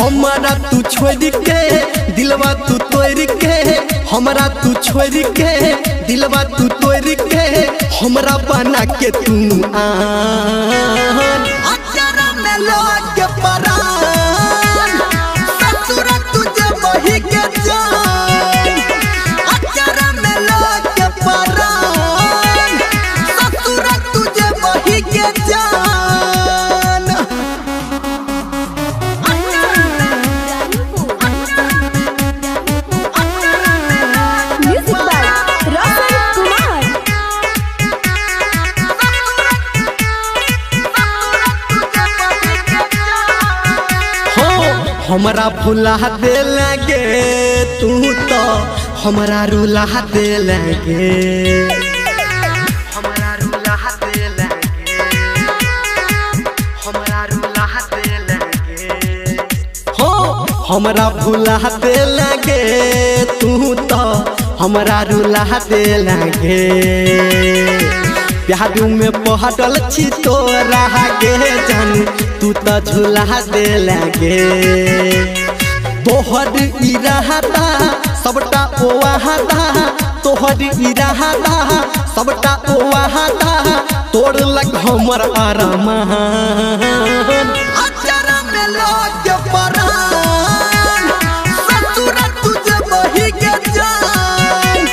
हमारा तू छोड़ के दिलवा तू तोड़ के, हमारा तू छोड़ के दिलवा तू तोड़ के, हमरा बना के तू आन अचारा में लगे परान, ससुर तुझे वही के जान, अचारा में लगे परान, ससुर तुझे वही के जान। हमरा भुला दे लगे तू तो हमरा रुला दे लगे, हमरा रुला दे लगे, हमरा रुला दे लगे, हो हमरा भुला दे लगे तू तो हमरा रुला दे लगे। प्यारू में पहटल छी तोरा गे जान, तू तो झूला दे लगे। तोहर इरादा सबटा ओवादा, तोहर इरादा सबटा ओवादा, तोड़ लग हमर अरमान अचारा में लगे परान, ससुर तुझे वही के जान,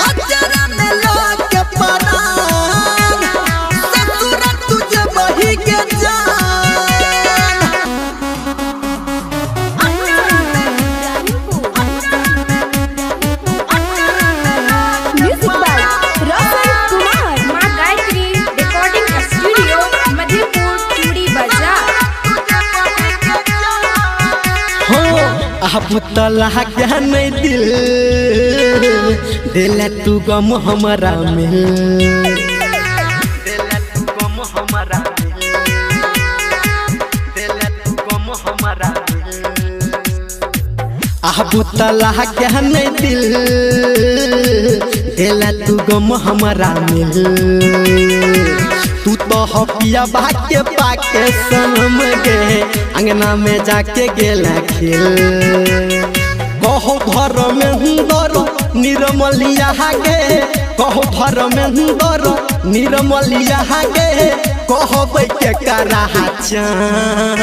अचारा में लगे परान, ससुर तुझे वही के जान। अब तला क्या नहीं दिल दिल तू गम हमारा मिल, दिल तू गम हमारा मिल, दिल तू गम हमारा मिल। अब तला क्या नहीं दिल दिल तू गम हमारा मिल, तू तो हपिया बाके पाके सनम गे अंगना में जाके गेला खेल। कहो घर में हुंदर निर्मलिया गे, कहो घर में हुंदर निर्मलिया गे, कहो के करा चान